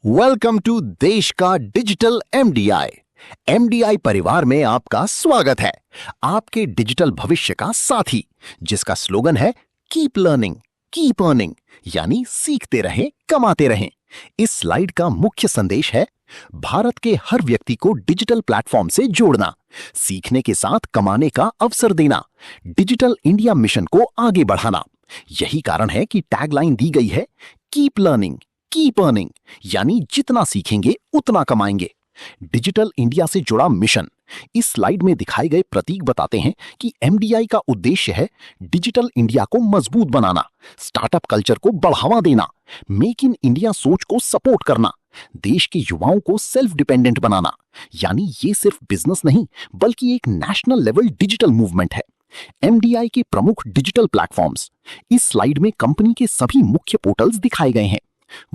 Welcome to देश का digital MDI. MDI परिवार में आपका स्वागत है, आपके डिजिटल भविष्य का साथी, जिसका स्लोगन है कीप लर्निंग कीप अर्निंग, यानी सीखते रहें कमाते रहें। इस स्लाइड का मुख्य संदेश है भारत के हर व्यक्ति को डिजिटल प्लेटफॉर्म से जोड़ना, सीखने के साथ कमाने का अवसर देना, डिजिटल इंडिया मिशन को आगे बढ़ाना। यही कारण है कि टैगलाइन दी गई है कीप लर्निंग कीप अर्निंग, यानी जितना सीखेंगे उतना कमाएंगे। डिजिटल इंडिया से जुड़ा मिशन। इस स्लाइड में दिखाए गए प्रतीक बताते हैं कि एमडीआई का उद्देश्य है डिजिटल इंडिया को मजबूत बनाना, स्टार्टअप कल्चर को बढ़ावा देना, मेक इन इंडिया सोच को सपोर्ट करना, देश के युवाओं को सेल्फ डिपेंडेंट बनाना। यानी ये सिर्फ बिजनेस नहीं बल्कि एक नेशनल लेवल डिजिटल मूवमेंट है। एमडीआई के प्रमुख डिजिटल प्लेटफॉर्म्स। इस स्लाइड में कंपनी के सभी मुख्य पोर्टल्स दिखाए गए हैं।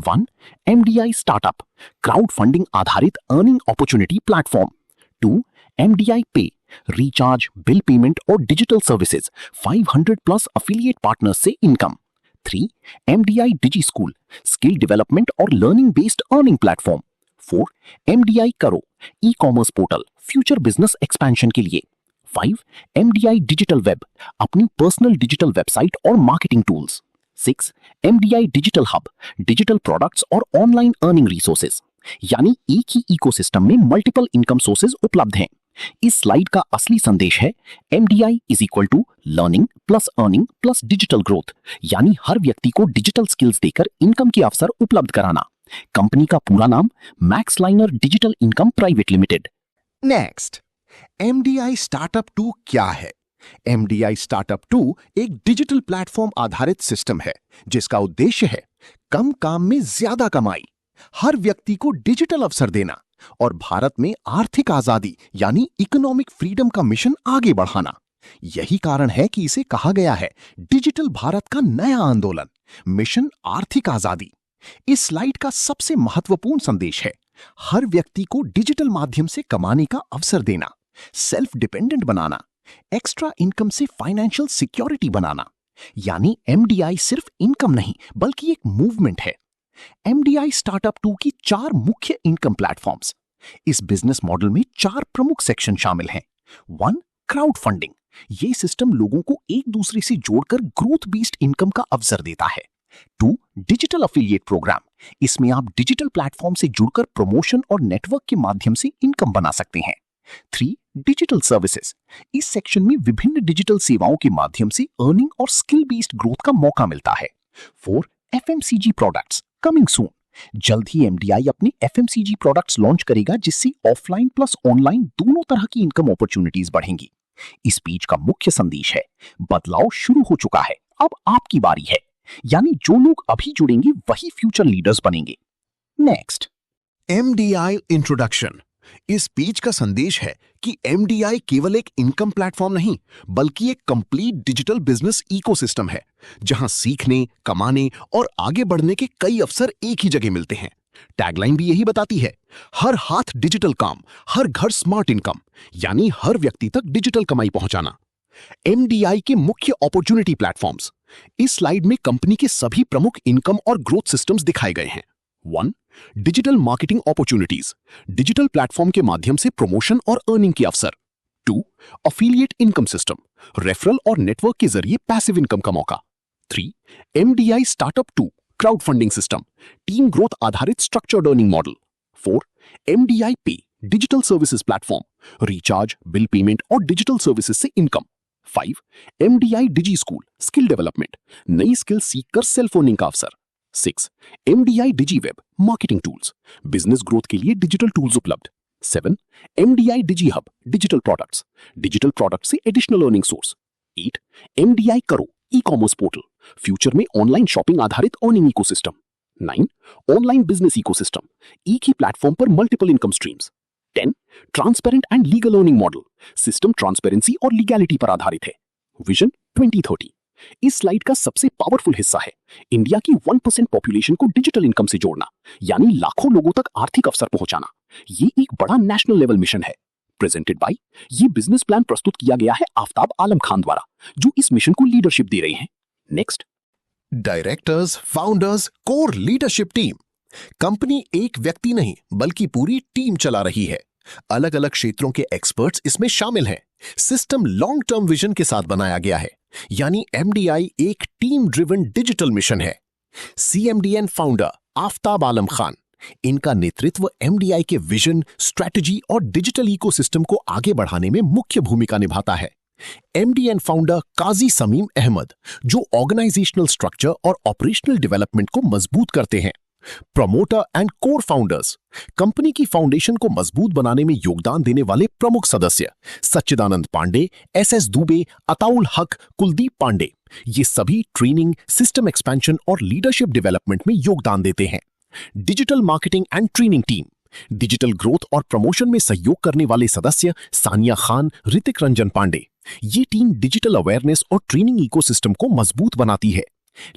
1. MDI स्टार्टअप, क्राउड फंडिंग आधारित earning opportunity platform. 2. MDI pay, recharge, bill payment और digital services, 500 plus affiliate partners से income. 3. MDI digi school, skill development और learning based earning platform. 4. MDI करो, e commerce portal, future business expansion के लिए। 5. MDI digital web, अपनी personal digital website और marketing tools. 6. MDI digital hub, digital products और online earning resources, यानी एक ही इकोसिस्टम में मल्टीपल इनकम सोर्सेज उपलब्ध हैं। इस स्लाइड का असली संदेश है MDI is equal to learning plus earning plus digital growth, यानी हर व्यक्ति को डिजिटल स्किल्स देकर इनकम के अवसर उपलब्ध कराना। कंपनी का पूरा नाम max liner digital income private limited. Next, MDI startup 2 क्या है? MDI स्टार्टअप 2 एक डिजिटल प्लेटफॉर्म आधारित सिस्टम है जिसका उद्देश्य है कम काम में ज्यादा कमाई, हर व्यक्ति को डिजिटल अवसर देना और भारत में आर्थिक आजादी यानी इकोनॉमिक फ्रीडम का मिशन आगे बढ़ाना। यही कारण है कि इसे कहा गया है डिजिटल भारत का नया आंदोलन, मिशन आर्थिक आजादी। इस स्लाइड का सबसे महत्वपूर्ण संदेश है हर व्यक्ति को डिजिटल माध्यम से कमाने का अवसर देना, सेल्फ डिपेंडेंट बनाना, एक्स्ट्रा इनकम से फाइनेंशियल सिक्योरिटी बनाना। यानी एमडीआई सिर्फ इनकम नहीं बल्कि एक मूवमेंट है। एमडीआई स्टार्टअप 2 की 4 मुख्य इनकम प्लेटफॉर्म्स। इस बिजनेस मॉडल में 4 प्रमुख सेक्शन शामिल हैं। 1. क्राउड फंडिंग, ये सिस्टम लोगों को एक दूसरे से जोड़कर ग्रोथ बेस्ड इनकम का अवसर देता है। 2. डिजिटल अफिलिएट प्रोग्राम, इसमें आप डिजिटल प्लेटफॉर्म से जुड़कर प्रमोशन और नेटवर्क के माध्यम से इनकम बना सकते हैं। 3. डिजिटल सर्विसेज, इस सेक्शन में विभिन्न डिजिटल सेवाओं के माध्यम से अर्निंग और स्किल बेस्ड ग्रोथ का मौका मिलता है। 4. FMCG प्रोडक्ट्स, कमिंग सून, जल्द ही एमडीआई अपने FMCG प्रोडक्ट्स लॉन्च करेगा जिससे ऑफलाइन प्लस ऑनलाइन दोनों तरह की इनकम अपॉर्चुनिटीज बढ़ेंगी। इस पेज का मुख्य संदेश है बदलाव शुरू हो चुका है, अब आपकी बारी है, यानी जो लोग अभी जुड़ेंगे वही फ्यूचर लीडर्स बनेंगे। Next, MDI introduction. इस पेज का संदेश है कि MDI केवल एक इनकम प्लेटफॉर्म नहीं बल्कि एक कंप्लीट डिजिटल बिजनेस इकोसिस्टम है जहां सीखने, कमाने और आगे बढ़ने के कई अवसर एक ही जगह मिलते हैं। टैगलाइन भी यही बताती है हर हाथ डिजिटल काम, हर घर स्मार्ट इनकम, यानी हर व्यक्ति तक डिजिटल कमाई पहुंचाना। MDI के मुख्य अपॉर्चुनिटी प्लेटफॉर्म्स। इस स्लाइड में कंपनी के सभी प्रमुख इनकम और ग्रोथ सिस्टम्स दिखाए गए हैं। 1. Digital marketing opportunities, digital platform के माध्यम से प्रमोशन और अर्निंग के अवसर। 2. अफिलिएट इनकम सिस्टम, रेफरल और नेटवर्क के जरिए पैसिव इनकम का मौका। 3. MDI startup 2 crowd funding system, team growth आधारित स्ट्रक्चर्ड अर्निंग मॉडल। 4. MDI पे, digital services platform, recharge, bill payment और डिजिटल सर्विसेज से income. 5. MDI digi school, skill development, नई स्किल सीखकर सेल्फ अर्निंग का अवसर। 6. MDI digi web, marketing tools, business growth के लिए डिजिटल टूल्स उपलब्ध। 7. MDI digi hub, digital product से एडिशनल अर्निंग सोर्स। 8. MDI करो, ई कॉमर्स पोर्टल, फ्यूचर में ऑनलाइन शॉपिंग आधारित earning ecosystem. 9. Online business ecosystem, एक ही प्लेटफॉर्म पर multiple income streams. 10. Transparent and legal earning model, system transparency और legality पर आधारित है। विजन 2030। इस स्लाइड का सबसे पावरफुल हिस्सा है इंडिया की 1% पॉपुलेशन को डिजिटल इनकम से जोड़ना, यानी लाखों लोगों तक आर्थिक अवसर पहुंचाना। ये एक बड़ा नेशनल लेवल मिशन है। प्रेजेंटेड बाय, ये बिजनेस प्लान प्रस्तुत किया गया है आफ्ताब आलम खान द्वारा, जो इस मिशन को लीडरशिप दे रहे हैं। Next, directors, founders, core leadership team. Company एक व्यक्ति नहीं बल्कि पूरी टीम चला रही है। अलग अलग क्षेत्रों के एक्सपर्ट्स इसमें शामिल हैं। सिस्टम लॉन्ग टर्म विजन के साथ बनाया गया है, यानी एमडीआई एक टीम ड्रिवन डिजिटल मिशन है। सीएमडीएन फाउंडर आफताब आलम खान, इनका नेतृत्व एमडीआई के विजन, स्ट्रैटेजी और डिजिटल इकोसिस्टम को आगे बढ़ाने में मुख्य भूमिका निभाता है। एमडीएन फाउंडर काजी समीम अहमद, जो ऑर्गेनाइजेशनल स्ट्रक्चर और ऑपरेशनल डेवलपमेंट को मजबूत करते हैं। Promoter and core founders, company की फाउंडेशन को मजबूत बनाने में योगदान देने वाले प्रमुख सदस्य सच्चिदानंद पांडे, एसएस दुबे, अताउल हक, कुलदीप पांडे, ये सभी ट्रेनिंग, सिस्टम एक्सपेंशन और लीडरशिप डेवलपमेंट में योगदान देते हैं। Digital marketing and training team, digital growth और प्रमोशन में सहयोग करने वाले सदस्य सानिया खान, ऋतिक रंजन पांडे, ये टीम डिजिटल अवेयरनेस और ट्रेनिंग इकोसिस्टम को मजबूत बनाती है।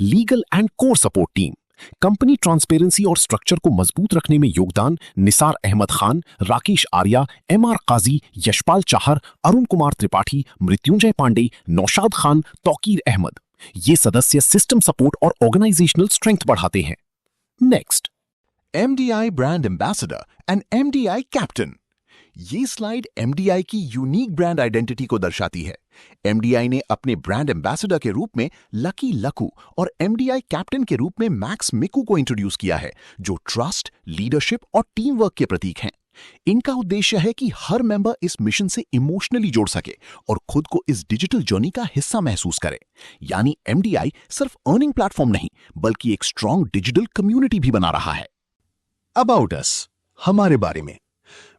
Legal and core support team, company transparency और स्ट्रक्चर को मजबूत रखने में योगदान निसार अहमद खान, राकेश आर्या, एमआर काजी, यशपाल चाहर, अरुण कुमार त्रिपाठी, मृत्युंजय पांडे, नौशाद खान, तौकीर अहमद, ये सदस्य सिस्टम सपोर्ट और ऑर्गेनाइजेशनल स्ट्रेंथ बढ़ाते हैं। Next, MDI brand ambassador and MDI captain. ये स्लाइड एमडीआई की यूनिक ब्रांड आइडेंटिटी को दर्शाती है। एमडीआई ने अपने ब्रांड एम्बेसडर के रूप में लकी लकू और एमडीआई कैप्टन के रूप में मैक्स मिकू को इंट्रोड्यूस किया है, जो ट्रस्ट, लीडरशिप और टीम वर्क के प्रतीक हैं। इनका उद्देश्य है कि हर मेंबर इस मिशन से इमोशनली जुड़ सके और खुद को इस डिजिटल जर्नी का हिस्सा महसूस करे। यानी एमडीआई सिर्फ अर्निंग प्लेटफॉर्म नहीं, बल्कि एक स्ट्रॉन्ग डिजिटल कम्युनिटी भी बना रहा है। अबाउट अस, हमारे बारे में।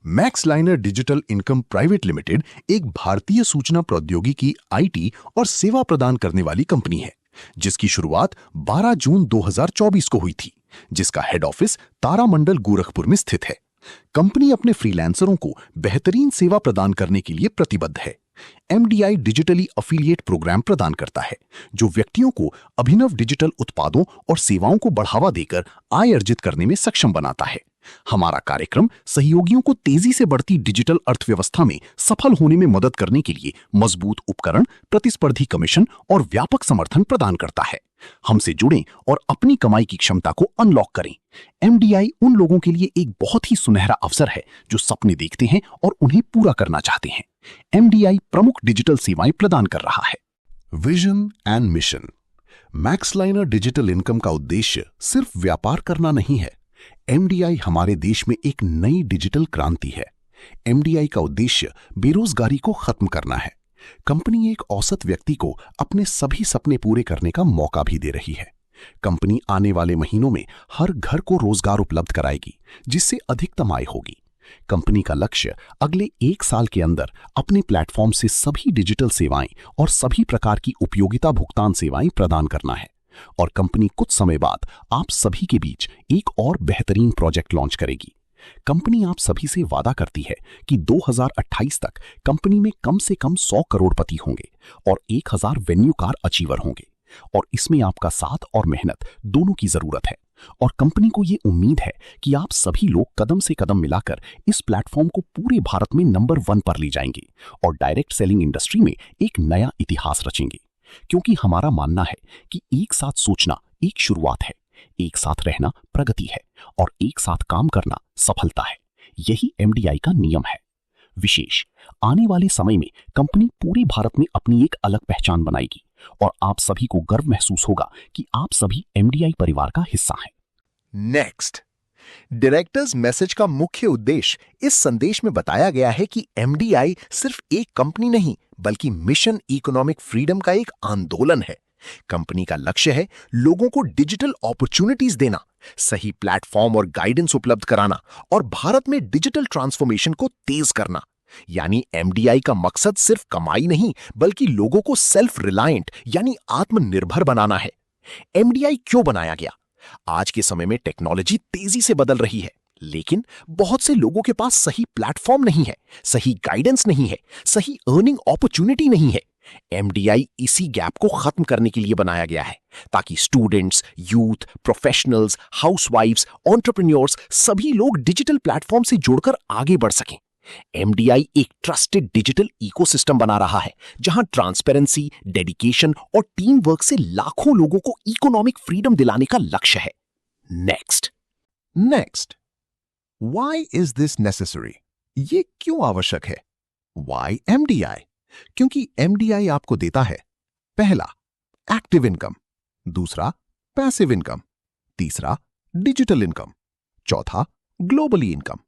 मैक्सलाइनर डिजिटल इनकम प्राइवेट लिमिटेड एक भारतीय सूचना प्रौद्योगिकी, आईटी और सेवा प्रदान करने वाली कंपनी है, जिसकी शुरुआत 12 जून 2024 को हुई थी, जिसका हेड ऑफिस तारामंडल गोरखपुर में स्थित है। कंपनी अपने फ्रीलांसरों को बेहतरीन सेवा प्रदान करने के लिए प्रतिबद्ध है। एमडीआई डिजिटली अफिलिएट प्रोग्राम प्रदान करता है, जो व्यक्तियों को अभिनव डिजिटल उत्पादों और सेवाओं को बढ़ावा देकर आय अर्जित करने में सक्षम बनाता है। हमारा कार्यक्रम सहयोगियों को तेजी से बढ़ती डिजिटल अर्थव्यवस्था में सफल होने में मदद करने के लिए मजबूत उपकरण, प्रतिस्पर्धी कमीशन और व्यापक समर्थन प्रदान करता है। हमसे जुड़ें और अपनी कमाई की क्षमता को अनलॉक करें। एमडीआई उन लोगों के लिए एक बहुत ही सुनहरा अवसर है जो सपने देखते हैं और उन्हें पूरा करना चाहते हैं। एमडीआई प्रमुख डिजिटल सेवाएं प्रदान कर रहा है। Vision and mission. Maxliner digital income का उद्देश्य सिर्फ व्यापार करना नहीं है। एमडीआई हमारे देश में एक नई डिजिटल क्रांति है। एमडीआई का उद्देश्य बेरोजगारी को खत्म करना है। कंपनी एक औसत व्यक्ति को अपने सभी सपने पूरे करने का मौका भी दे रही है। कंपनी आने वाले महीनों में हर घर को रोजगार उपलब्ध कराएगी, जिससे अधिकतम आय होगी। कंपनी का लक्ष्य अगले 1 साल के अंदर अपने प्लेटफॉर्म से सभी डिजिटल सेवाएं और सभी प्रकार की उपयोगिता भुगतान सेवाएं प्रदान करना है। और कंपनी कुछ समय बाद आप सभी के बीच एक और बेहतरीन प्रोजेक्ट लॉन्च करेगी। कंपनी आप सभी से वादा करती है कि 2028 तक कंपनी में कम से कम 100 करोड़पति होंगे और 1000 वेन्यू कार अचीवर होंगे। और इसमें आपका साथ और मेहनत दोनों की जरूरत है। और कंपनी को ये उम्मीद है कि आप सभी लोग कदम से कदम मिलाकर इस प्लेटफॉर्म को पूरे भारत में नंबर 1 पर ले जाएंगे और डायरेक्ट सेलिंग इंडस्ट्री में एक नया इतिहास रचेंगे। क्योंकि हमारा मानना है कि एक साथ सोचना एक शुरुआत है, एक साथ रहना प्रगति है और एक साथ काम करना सफलता है। यही एमडीआई का नियम है। विशेष, आने वाले समय में कंपनी पूरे भारत में अपनी एक अलग पहचान बनाएगी और आप सभी को गर्व महसूस होगा कि आप सभी एमडीआई परिवार का हिस्सा हैं। नेक्स्ट, डायरेक्टर्स मैसेज का मुख्य उद्देश्य इस संदेश में बताया गया है कि एमडीआई सिर्फ एक कंपनी नहीं, बल्कि मिशन इकोनॉमिक फ्रीडम का एक आंदोलन है। कंपनी का लक्ष्य है लोगों को डिजिटल अपॉर्चुनिटीज देना, सही प्लेटफॉर्म और गाइडेंस उपलब्ध कराना और भारत में डिजिटल ट्रांसफॉर्मेशन को तेज करना। यानी एमडीआई का मकसद सिर्फ कमाई नहीं, बल्कि लोगों को सेल्फ रिलायंट यानी आत्मनिर्भर बनाना है। एमडीआई क्यों बनाया गया? आज के समय में टेक्नोलॉजी तेजी से बदल रही है, लेकिन बहुत से लोगों के पास सही प्लेटफॉर्म नहीं है, सही गाइडेंस नहीं है, सही अर्निंग अपॉर्चुनिटी नहीं है। एमडीआई इसी गैप को खत्म करने के लिए बनाया गया है, ताकि स्टूडेंट्स, यूथ, प्रोफेशनल्स, हाउसवाइफ्स, एंटरप्रेन्योर्स सभी लोग डिजिटल प्लेटफॉर्म से जुड़कर आगे बढ़ सकें। एमडीआई एक ट्रस्टेड डिजिटल इकोसिस्टम बना रहा है, जहां ट्रांसपेरेंसी, डेडिकेशन और टीम वर्क से लाखों लोगों को इकोनॉमिक फ्रीडम दिलाने का लक्ष्य है। Next, next, why is this necessary? ये क्यों आवश्यक है? Why MDI? क्योंकि एमडीआई आपको देता है पहला एक्टिव इनकम, दूसरा पैसिव इनकम, तीसरा डिजिटल इनकम, चौथा ग्लोबली इनकम,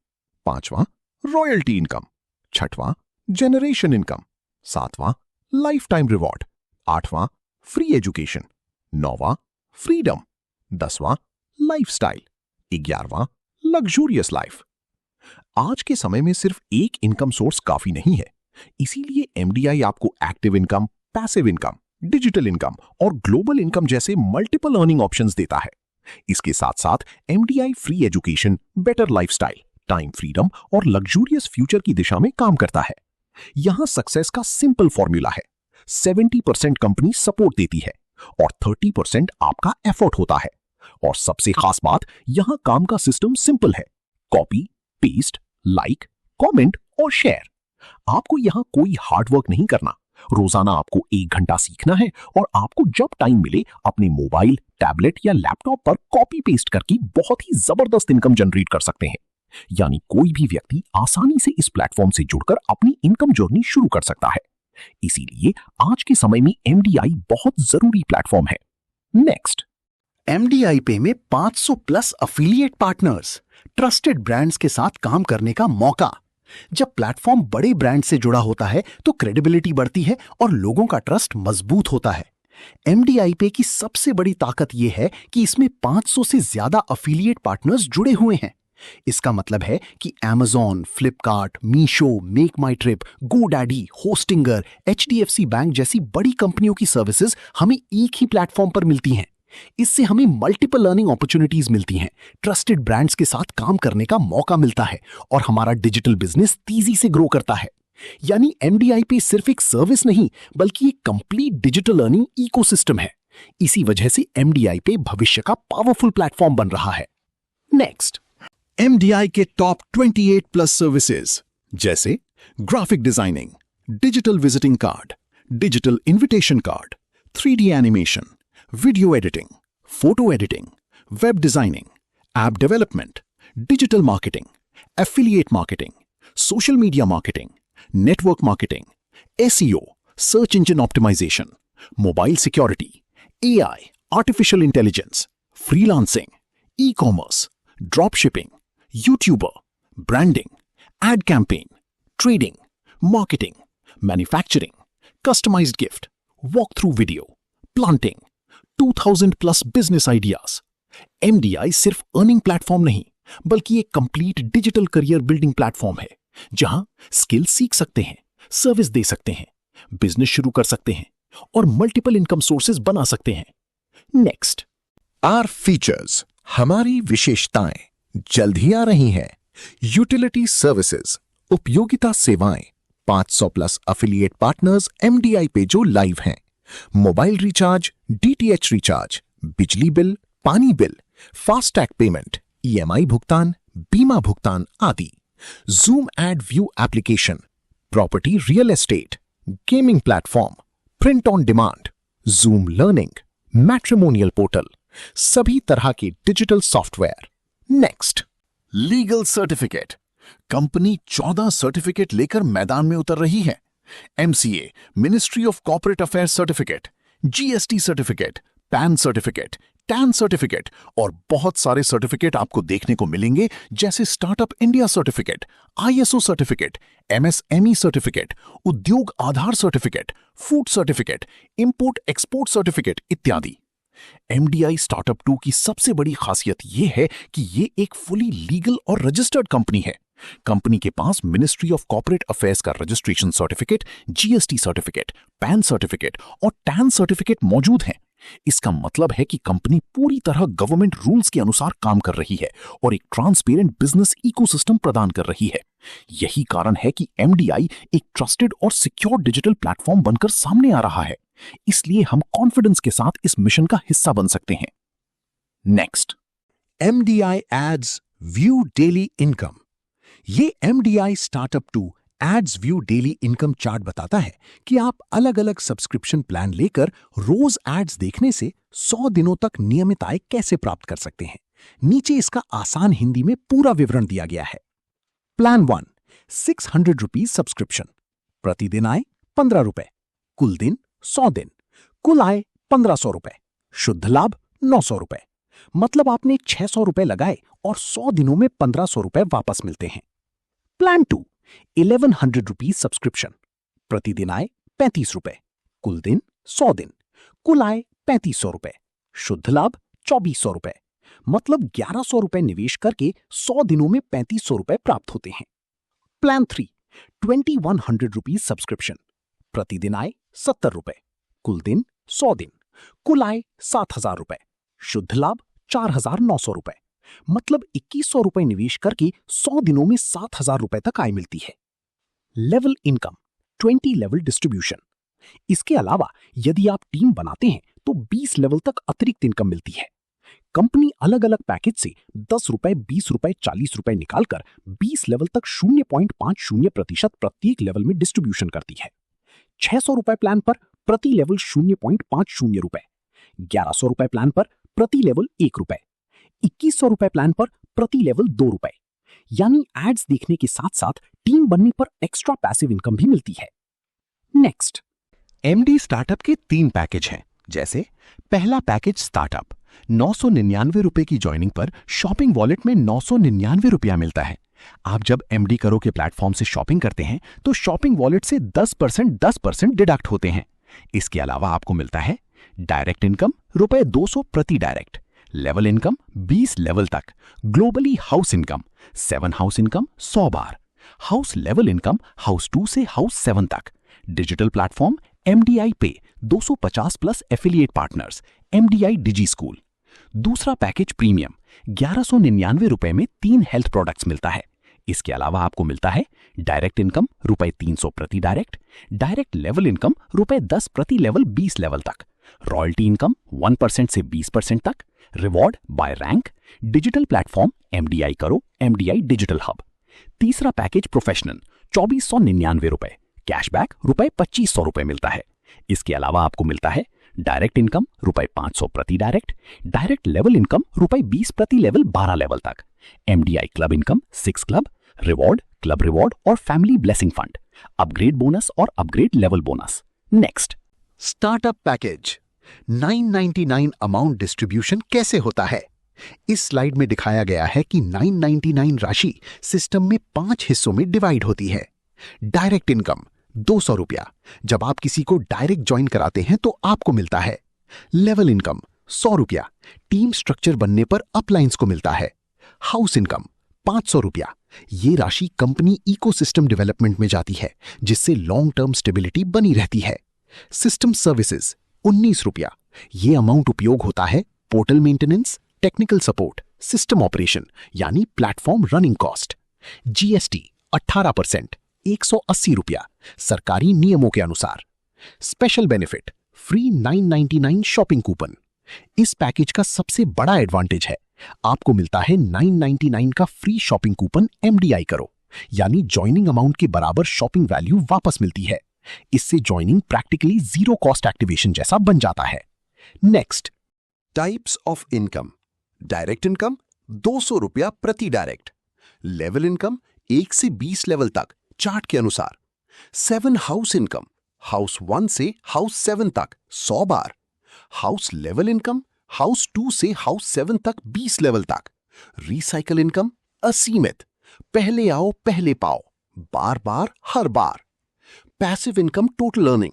पांचवां रॉयल्टी इनकम, छठवां जनरेशन इनकम, सातवां लाइफ टाइम रिवॉर्ड, आठवां फ्री एजुकेशन, नौवां फ्रीडम, 10वां लाइफस्टाइल, 11वां लग्जूरियस लाइफ। आज के समय में सिर्फ एक इनकम सोर्स काफी नहीं है, इसीलिए एमडीआई आपको active income, passive income, digital income और ग्लोबल इनकम जैसे मल्टीपल अर्निंग ऑप्शंस देता है। इसके साथ साथ MDI free education, better lifestyle, time freedom और लग्जूरियस फ्यूचर की दिशा में काम करता है। यहां सक्सेस का सिंपल फॉर्मूला है, 70% कंपनी सपोर्ट देती है और 30% आपका एफर्ट होता है। और सबसे खास बात, यहां काम का सिस्टम सिंपल है, कॉपी पेस्ट, लाइक, कमेंट और शेयर। आपको यहां कोई हार्डवर्क नहीं करना। रोजाना आपको 1 घंटा सीखना है और आपको जब टाइम मिले अपने मोबाइल, टैबलेट या लैपटॉप पर कॉपी पेस्ट करके बहुत ही जबरदस्त इनकम जनरेट कर सकते हैं। यानी कोई भी व्यक्ति आसानी से इस प्लेटफॉर्म से जुड़कर अपनी इनकम जर्नी शुरू कर सकता है। इसीलिए आज के समय में एमडीआई बहुत जरूरी प्लेटफॉर्म है। नेक्स्ट, एमडीआई पे में 500 plus affiliate partners, trusted brands के साथ काम करने का मौका। जब प्लेटफॉर्म बड़े ब्रांड से जुड़ा होता है तो क्रेडिबिलिटी बढ़ती है और लोगों का ट्रस्ट मजबूत होता है। एमडीआई पे की सबसे बड़ी ताकत यह है कि इसमें 500 से ज्यादा अफिलिएट पार्टनर्स जुड़े हुए हैं। इसका मतलब है कि Amazon, Flipkart, Meesho, Make My Trip, GoDaddy, Hostinger, HDFC bank जैसी बड़ी कंपनियों की सर्विसेज हमें एक ही प्लेटफॉर्म पर मिलती हैं। इससे हमें मल्टीपल लर्निंग अपॉर्चुनिटीज मिलती हैं, ट्रस्टेड ब्रांड्स के साथ काम करने का मौका मिलता है और हमारा डिजिटल बिजनेस तेजी से ग्रो करता है। यानी एमडीआई पे सिर्फ एक सर्विस नहीं बल्कि एक कंप्लीट डिजिटल लर्निंग इकोसिस्टम है। इसी वजह से एमडीआई पे भविष्य का पावरफुल प्लेटफॉर्म बन रहा है। नेक्स्ट, एमडीआई के टॉप 28 प्लस सर्विसेज जैसे graphic designing, digital visiting card, digital invitation card, 3D animation, video editing, photo editing, web designing, app development, digital marketing, affiliate marketing, social media marketing, network marketing, SEO, search engine optimisation, mobile security, AI, artificial intelligence, freelancing, e commerce, drop shipping, YouTuber, branding, ad campaign, trading, marketing, manufacturing, customised gift, walk through video, planting, 2000 plus business ideas. MDI सिर्फ earning platform नहीं बल्कि एक complete digital career building platform है, जहां skill सीख सकते हैं, service दे सकते हैं, बिजनेस शुरू कर सकते हैं और मल्टीपल इनकम सोर्सेज बना सकते हैं। नेक्स्ट, आर फीचर्स, हमारी विशेषताएं जल्द ही आ रही हैं। यूटिलिटी सर्विसेज, उपयोगिता सेवाएं, 500 प्लस अफिलिएट पार्टनर्स एमडीआई पे जो लाइव हैं। मोबाइल रिचार्ज, डीटीएच रिचार्ज, बिजली बिल, पानी बिल, फास्टैग पेमेंट, ईएमआई भुगतान, बीमा भुगतान आदि। Zoom add view application, property real estate, gaming platform, print on demand, zoom learning, matrimonial portal, सभी तरह के digital software. Next, legal certificate, company 14 certificate लेकर मैदान में उतर रही है। MCA, ministry of corporate affairs certificate, GST certificate, pan certificate, tan certificate और बहुत सारे सर्टिफिकेट आपको देखने को मिलेंगे, जैसे startup India certificate, ISO certificate, MSME certificate, Udyog Aadhaar certificate, food certificate, import export certificate इत्यादि। एमडीआई स्टार्टअप 2 की सबसे बड़ी खासियत यह है कि ये एक फुली लीगल और रजिस्टर्ड कंपनी है। कंपनी के पास मिनिस्ट्री ऑफ कॉर्पोरेट अफेयर्स का registration certificate, GST certificate, pan certificate और टैन सर्टिफिकेट मौजूद हैं। इसका मतलब है कि कंपनी पूरी तरह गवर्नमेंट रूल्स के अनुसार काम कर रही है और एक ट्रांसपेरेंट बिजनेस इकोसिस्टम प्रदान कर रही है। यही कारण है कि एमडीआई एक ट्रस्टेड और सिक्योर डिजिटल प्लेटफॉर्म बनकर सामने आ रहा है। इसलिए हम कॉन्फिडेंस के साथ इस मिशन का हिस्सा बन सकते हैं। Next, MDI ads view daily income. ये MDI startup 2 ads view daily income chart बताता है कि आप अलग अलग सब्सक्रिप्शन प्लान लेकर रोज एड्स देखने से 100 दिनों तक नियमित आय कैसे प्राप्त कर सकते हैं। नीचे इसका आसान हिंदी में पूरा विवरण दिया गया है। प्लान 1, 600 रुपीज सब्सक्रिप्शन, प्रतिदिन आय 15 रुपए, कुल दिन 100 दिन, कुल आय 1500 रुपए, शुद्ध लाभ 900 रुपए। मतलब आपने 600 रुपए लगाए और 100 दिनों में 1500 रुपए वापस मिलते हैं। प्लान 2, 1100 रुपीज सब्सक्रिप्शन, प्रतिदिन आय 35 रुपए, कुल दिन 100 दिन, कुल आय 3500 रुपए, शुद्ध लाभ 2400 रुपए। मतलब 1100 रुपए निवेश करके 100 दिनों में 3500 रुपए प्राप्त होते हैं। प्लान 3, 2100 रुपीज सब्सक्रिप्शन, प्रतिदिन आय 70 रुपए, कुल दिन 100 दिन, कुल आय 7000 रुपए, शुद्ध लाभ 4900 रुपए। मतलब 2100 रुपए निवेश करके 100 दिनों में 7000 रुपए तक आय मिलती है। Level income, 20 level distribution. इसके अलावा यदि आप टीम बनाते हैं तो 20 लेवल तक अतिरिक्त इनकम मिलती है। कंपनी अलग अलग पैकेज से 10 रुपए, 20 रुपए, 40 रुपए निकालकर 20 लेवल तक 0.50% प्रत्येक लेवल में डिस्ट्रीब्यूशन करती है। 600 रुपए प्लान पर प्रति लेवल 0.50 रुपए, 1100 रुपए प्लान पर प्रति लेवल 1 रुपए, 2100 रुपए प्लान पर प्रति लेवल 2 रुपए। यानी एड्स देखने के साथ साथ टीम बनने पर एक्स्ट्रा पैसिव इनकम भी मिलती है। नेक्स्ट, एमडी स्टार्टअप के 3 पैकेज हैं। जैसे पहला पैकेज स्टार्टअप, 999 रुपए की ज्वाइनिंग पर शॉपिंग वॉलेट में 999 रुपया मिलता है। आप जब एमडी करो के प्लेटफॉर्म से शॉपिंग करते हैं तो शॉपिंग वॉलेट से 10% डिडक्ट होते हैं। इसके अलावा आपको मिलता है डायरेक्ट इनकम रुपए 200 प्रति डायरेक्ट, लेवल इनकम 20 लेवल तक, globally house income 7 house income 100 बार, हाउस लेवल इनकम हाउस 2 से हाउस 7 तक, डिजिटल प्लेटफॉर्म एमडीआई पे 250 प्लस एफिलिएट पार्टनर्स, एमडीआई डिजी स्कूल। दूसरा पैकेज प्रीमियम, 1199 रुपए में 3 हेल्थ प्रोडक्ट्स मिलता है। इसके अलावा आपको मिलता है डायरेक्ट इनकम रुपए 300 प्रति डायरेक्ट, डायरेक्ट लेवल इनकम रुपए 10 प्रति लेवल 20 लेवल तक, रॉयल्टी इनकम 1% से 20% तक, reward by rank, digital platform MDI करो, एमडीआई डिजिटल हब। तीसरा पैकेज प्रोफेशनल 2499 रुपए, कैशबैक रुपए 2500 रुपए मिलता है। इसके अलावा आपको मिलता है डायरेक्ट इनकम रुपए 500 प्रति डायरेक्ट, डायरेक्ट लेवल इनकम रुपए 20 प्रति लेवल 12 लेवल तक, MDI club income 6 club, reward, club reward और family blessing fund, upgrade bonus और upgrade level bonus. Next, startup package 999 amount distribution कैसे होता है। इस स्लाइड में दिखाया गया है कि 999 राशि सिस्टम में 5 हिस्सों में डिवाइड होती है। डायरेक्ट इनकम 200 रुपया, जब आप किसी को डायरेक्ट ज्वाइन कराते हैं तो आपको मिलता है। लेवल इनकम 100 रुपया, टीम स्ट्रक्चर बनने पर अपलाइंस को मिलता है। हाउस इनकम 500 रुपया, ये राशि कंपनी इकोसिस्टम डेवलपमेंट में जाती है जिससे लॉन्ग टर्म स्टेबिलिटी बनी रहती है। सिस्टम सर्विसेज 19 रुपया, ये अमाउंट उपयोग होता है portal maintenance, technical support, system operation यानी प्लेटफॉर्म रनिंग कॉस्ट। जीएसटी 18%, 180 रुपया, सरकारी नियमों के अनुसार। Special benefit free 999 shopping coupon. इस पैकेज का सबसे बड़ा एडवांटेज है आपको मिलता है 999 का फ्री शॉपिंग कूपन एमडीआई करो, यानी ज्वाइनिंग अमाउंट के बराबर शॉपिंग वैल्यू वापस मिलती है। इससे joining practically zero cost activation जैसा बन जाता है। Next, types of income. Direct income 200 रुपया प्रति डायरेक्ट, लेवल इनकम 1 से 20 लेवल तक चार्ट के अनुसार। 7 हाउस इनकम, हाउस 1 से हाउस 7 तक 100 बार, हाउस लेवल इनकम हाउस 2 से हाउस 7 तक 20 लेवल तक। रिसाइकल इनकम असीमित, पहले आओ पहले पाओ, बार बार हर बार। पैसिव इनकम टोटल अर्निंग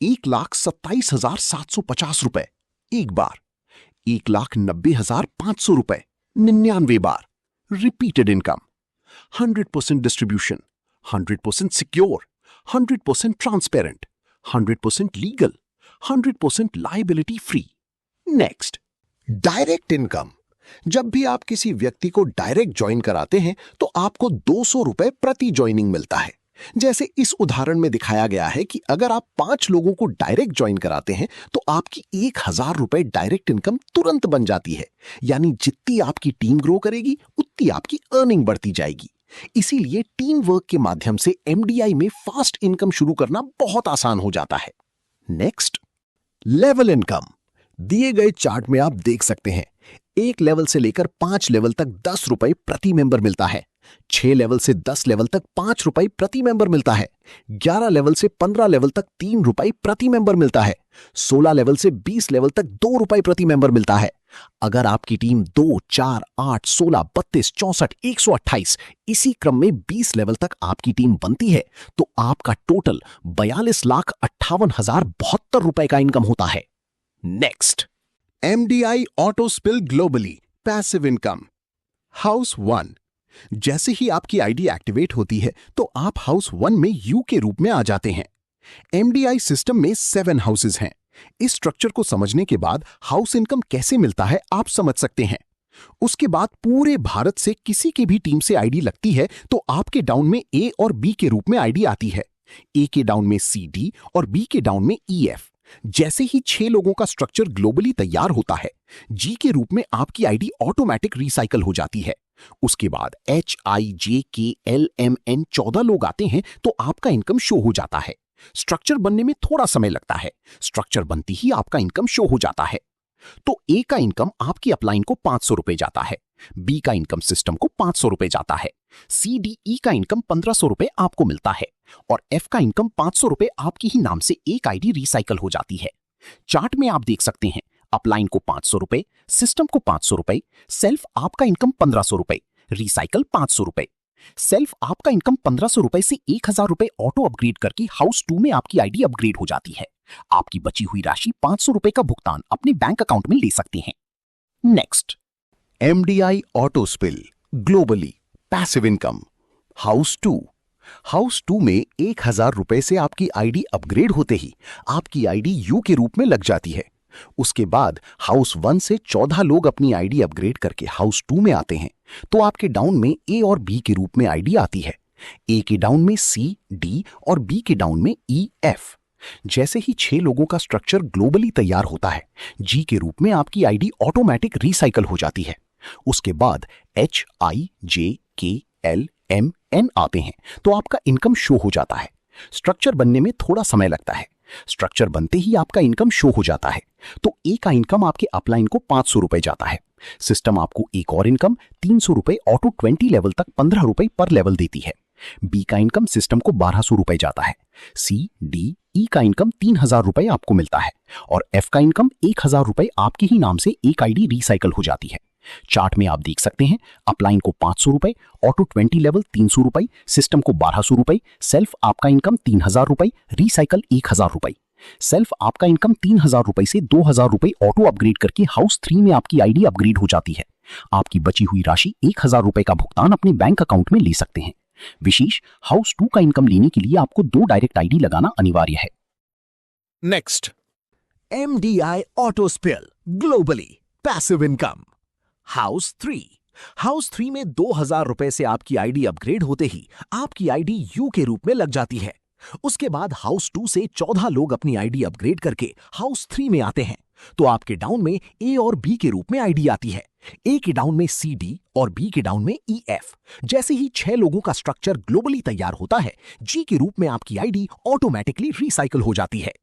1,27,750 रुपए एक बार, 1,90,500 रुपए 99 बार। Repeated income 100% distribution, 100% secure, 100% transparent, 100% legal, 100% liability free. Next, direct income. जब भी आप किसी व्यक्ति को डायरेक्ट ज्वाइन कराते हैं तो आपको 200 रुपए प्रति ज्वाइनिंग मिलता है। जैसे इस उदाहरण में दिखाया गया है कि अगर आप 5 लोगों को डायरेक्ट ज्वाइन कराते हैं तो आपकी 1,000 रुपए डायरेक्ट इनकम तुरंत बन जाती है। यानी जितनी आपकी टीम ग्रो करेगी उतनी आपकी अर्निंग बढ़ती जाएगी। इसीलिए टीम वर्क के माध्यम से एमडीआई में फास्ट इनकम शुरू करना बहुत आसान हो जाता है। Next, level income. दिए गए चार्ट में आप देख सकते हैं 1 लेवल से लेकर 5 लेवल तक 10 रुपए प्रति मेंबर मिलता है। 6 लेवल से 10 लेवल तक 5 रुपए प्रति मेंबर मिलता है। 11 लेवल से 15 लेवल तक 3 रुपए प्रति मेंबर मिलता है। 16 लेवल से 20 लेवल तक 2 रुपए प्रति मेंबर मिलता है। अगर आपकी टीम 2, 4, 8, 16, 32, 64, 128 इसी क्रम में 20 लेवल तक आपकी टीम बनती है तो आपका टोटल 42,58,072 रुपए का इनकम होता है। Next, MDI auto spill globally passive income. House 1। जैसे ही आपकी आईडी एक्टिवेट होती है तो आप हाउस 1 में यू के रूप में आ जाते हैं। एमडीआई सिस्टम में 7 हाउसेज हैं। इस स्ट्रक्चर को समझने के बाद हाउस इनकम कैसे मिलता है आप समझ सकते हैं। उसके बाद पूरे भारत से किसी की भी टीम से आईडी लगती है तो आपके डाउन में ए और बी के रूप में आईडी आती है। ए के डाउन में सी डी और बी के डाउन में ई एफ। जैसे ही 6 लोगों का स्ट्रक्चर ग्लोबली तैयार होता है, जी के रूप में आपकी आईडी ऑटोमेटिक रिसाइकल हो जाती है। उसके बाद एच आई जे के एल एम एन 14 लोग आते हैं तो आपका इनकम शो हो जाता है। स्ट्रक्चर बनने में थोड़ा समय लगता है। स्ट्रक्चर बनती ही आपका इनकम शो हो जाता है। तो ए का इनकम आपकी अपलाइन को 500 रुपए जाता है। बी का इनकम सिस्टम को 500 रुपए जाता है। सी डी ई का इनकम 1500 रुपए आपको मिलता है और एफ का इनकम 500 रुपए आपकी ही नाम से एक आईडी रिसाइकल हो जाती है। चार्ट में आप देख सकते हैं अपलाइन को 500 रुपए, सिस्टम को 500 रुपए, सेल्फ आपका इनकम 1500 रुपए, रिसाइकल 500 रुपए। सेल्फ आपका इनकम 1500 रुपए से 1000 रुपए ऑटो अपग्रेड करके हाउस 2 में आपकी आईडी अपग्रेड हो जाती है। आपकी बची हुई राशि 500 रुपए का भुगतान अपने बैंक अकाउंट में ले सकते हैं। Next, MDI auto spill globally passive income. House 2। House 2 में 1000 रुपए से आपकी आईडी अपग्रेड होते ही आपकी आईडी यू के रूप में लग जाती है। उसके बाद हाउस 1 से 14 लोग अपनी आईडी अपग्रेड करके हाउस 2 में आते हैं तो आपके डाउन में ए और बी के रूप में आईडी आती है। ए के डाउन में सी डी और बी के डाउन में ई एफ। जैसे ही 6 लोगों का स्ट्रक्चर ग्लोबली तैयार होता है, जी के रूप में आपकी आईडी ऑटोमेटिक रिसाइकल हो जाती है। उसके बाद एच आई जे के एल एम एन आते हैं तो आपका इनकम शो हो जाता है। स्ट्रक्चर बनने में थोड़ा समय लगता है। स्ट्रक्चर बनते ही आपका इनकम शो हो जाता है। तो ए का इनकम आपके अपलाइन को 500 रुपए जाता है। सिस्टम आपको एक और इनकम 300 रुपए ऑटो 20 लेवल तक 15 रुपए पर लेवल देती है। बी का इनकम सिस्टम को 1200 रुपए जाता है। सी डी ई का इनकम 3000 रुपए आपको मिलता है और एफ का इनकम 1000 रुपए आपके ही नाम से एक आईडी रिसाइकल हो जाती है। चार्ट में आप देख सकते हैं अपलाइन को 500 रुपए, ऑटो 20 लेवल 300 रुपए, सिस्टम को 1200 रुपए, सेल्फ आपका इनकम 3000 रुपए, रिसाइकल 1000 रुपए। सेल्फ आपका इनकम 3000 रुपए से 2000 रुपए ऑटो अपग्रेड करके हाउस 3 में आपकी आईडी अपग्रेड हो जाती है। आपकी बची हुई राशि 1000 रुपए का भुगतान अपने बैंक अकाउंट में ले सकते हैं। विशेष, हाउस 2 का इनकम लेने के लिए आपको 2 डायरेक्ट आईडी लगाना अनिवार्य है। Next, MDI auto spill globally passive income. House 3। House 3 में 2000 रुपए से आपकी आईडी अपग्रेड होते ही आपकी आईडी यू के रूप में लग जाती है। उसके बाद हाउस 2 से 14 लोग अपनी आईडी अपग्रेड करके हाउस 3 में आते हैं तो आपके डाउन में ए और बी के रूप में आईडी आती है। ए के डाउन में सी डी और बी के डाउन में ई एफ। जैसे ही 6 लोगों का स्ट्रक्चर ग्लोबली तैयार होता है, जी के रूप में आपकी आईडी ऑटोमेटिकली रिसाइकल हो जाती है।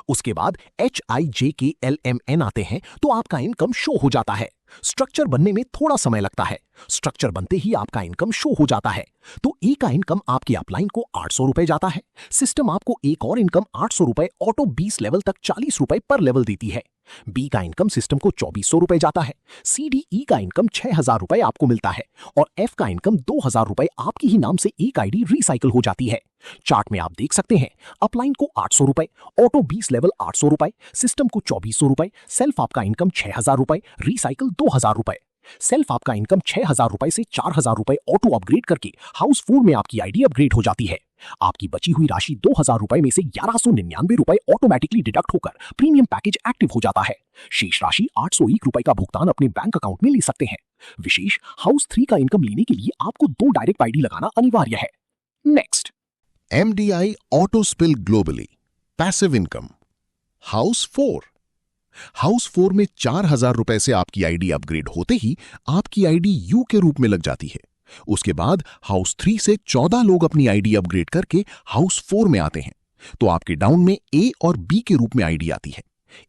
उसके बाद एच आई जे के एल एम एन आते हैं तो आपका इनकम शो हो जाता है। स्ट्रक्चर बनने में थोड़ा समय लगता है। स्ट्रक्चर बनते ही आपका इनकम शो हो जाता है। तो ए का इनकम आपके अपलाइन को 800 रुपए जाता है। सिस्टम आपको एक और इनकम 800 रुपए ऑटो 20 लेवल तक 40 रुपए पर लेवल देती है। बी का इनकम सिस्टम को 2400 रुपए जाता है। सी डी ई का इनकम 6000 रुपए आपको मिलता है और एफ का इनकम 2000 रुपए आपकी ही नाम से एक आईडी रिसाइकल हो जाती है। चार्ट में आप देख सकते हैं अपलाइन को 800 रुपए, ऑटो 20 लेवल 800 रुपए, सिस्टम को 2400 रुपए, सेल्फ आपका इनकम 6000 रुपए, रिसाइकल 2000 रुपए। सेल्फ आपका इनकम 6000 रुपए से 4000 रुपए ऑटो अपग्रेड करके हाउस 4 में आपकी आईडी अपग्रेड हो जाती है। आपकी बची हुई राशि 2000 रुपए में से 1199 रुपए ऑटोमेटिकली डिडक्ट होकर प्रीमियम पैकेज एक्टिव हो जाता है। शेष राशि 801 रुपए का भुगतान अपने बैंक अकाउंट में ले सकते हैं। विशेष, हाउस 3 का इनकम लेने के लिए आपको 2 डायरेक्ट आईडी लगाना अनिवार्य है। Next, MDI auto spill globally passive income. House 4। House 4 में 4000 रुपए से आपकी आईडी अपग्रेड होते ही आपकी आईडी यू के रूप में लग जाती है। उसके बाद हाउस 3 से 14 लोग अपनी आईडी अपग्रेड करके हाउस 4 में आते हैं, तो आपके डाउन में ए और बी के रूप में आईडी आती है।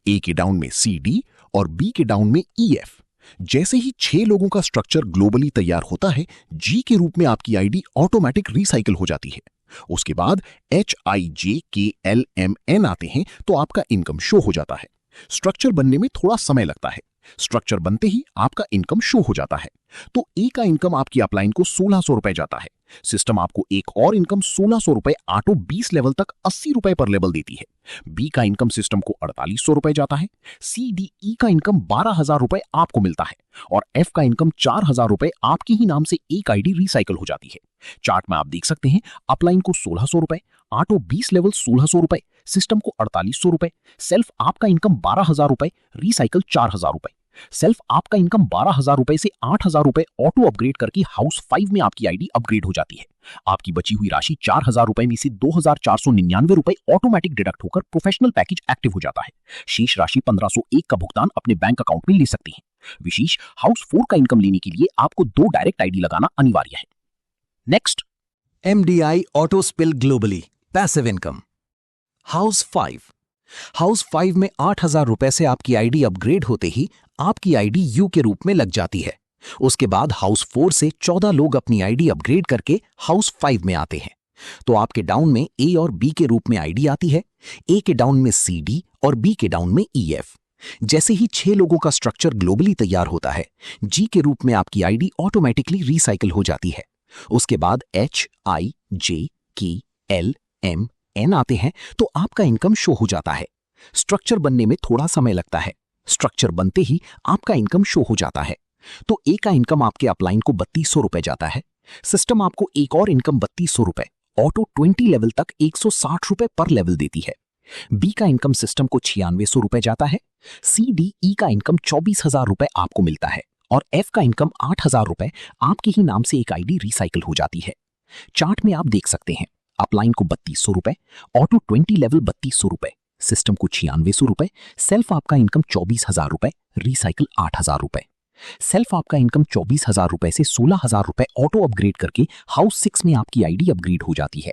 ए के डाउन में सी डी और बी के डाउन में ई एफ। जैसे ही 6 लोगों का स्ट्रक्चर ग्लोबली तैयार होता है, जी के रूप में आपकी आईडी ऑटोमेटिक रिसाइकिल हो जाती है। उसके बाद एच आई जे के एल एम एन आते हैं, तो आपका इनकम शो हो जाता है। स्ट्रक्चर बनने में थोड़ा समय लगता है। स्ट्रक्चर बनते ही आपका इनकम शो हो जाता है। तो ए का इनकम आपकी अपलाइन को 1600 रुपए जाता है। सिस्टम आपको एक और इनकम 1600 रुपए ऑटो 20 लेवल तक 80 रुपए पर लेवल देती है। बी का इनकम सिस्टम को 4800 रुपए जाता है। सी डी ई का इनकम 12000 रुपए आपको मिलता है और एफ का इनकम 4000 रुपए आपकी ही नाम से एक आईडी रिसाइकिल हो जाती है। चार्ट में आप देख सकते हैं अपलाइन को 1600 रुपए, ऑटो 20 लेवल 1600 रुपए, सिस्टम को 4800 रुपए, सेल्फ आपका इनकम 12000 रुपए, रिसाइकिल 4000 रुपए। सेल्फ आपका इनकम 12000 रुपए से 8000 रुपए ऑटो अपग्रेड करके हाउस 5 में आपकी आईडी अपग्रेड हो जाती है। आपकी बची हुई राशि 4000 रुपए में से 2499 रुपए ऑटोमेटिक डिडक्ट होकर प्रोफेशनल पैकेज एक्टिव हो जाता है। शेष राशि 1501 का भुगतान अपने बैंक अकाउंट में ले सकते हैं। विशेष, हाउस 4 का इनकम लेने के लिए आपको 2 डायरेक्ट आईडी लगाना अनिवार्य है। Next, MDI auto spill globally passive income. House 5 में 8000 रुपए से आपकी आईडी अपग्रेड होते ही आपकी आईडी यू के रूप में लग जाती है। उसके बाद हाउस 4 से 14 लोग अपनी आईडी अपग्रेड करके हाउस 5 में आते हैं, तो आपके डाउन में ए और बी के रूप में आईडी आती है। ए के डाउन में सी डी और बी के डाउन में ई एफ। जैसे ही 6 लोगों का स्ट्रक्चर ग्लोबली तैयार होता है, जी के रूप में आपकी आईडी ऑटोमेटिकली रिसाइकिल हो जाती है। उसके बाद एच आई जे के एल एम एन आते हैं, तो आपका इनकम शो हो जाता है। स्ट्रक्चर बनने में थोड़ा समय लगता है। स्ट्रक्चर बनते ही आपका इनकम शो हो जाता है। तो ए का इनकम आपके अपलाइन को 3200 रुपए जाता है। सिस्टम आपको एक और इनकम 3200 रुपए ऑटो 20 लेवल तक 160 रुपए पर लेवल देती है। बी का इनकम सिस्टम को 9600 रुपए जाता है। सी डी ई का इनकम 24000 रुपए आपको मिलता है और एफ का इनकम 8000 रुपए आपके ही नाम से एक आईडी रिसाइकिल हो जाती है। चार्ट में आप देख सकते हैं अपलाइन को 3200 रुपए, ऑटो 20 लेवल 3200 रुपए, सिस्टम को 9600 रुपए, सेल्फ आपका इनकम 24000 रुपए, रिसाइकिल 8000 रुपए। सेल्फ आपका इनकम 24000 रुपए से 16000 रुपए ऑटो अपग्रेड करके हाउस 6 में आपकी आईडी अपग्रेड हो जाती है।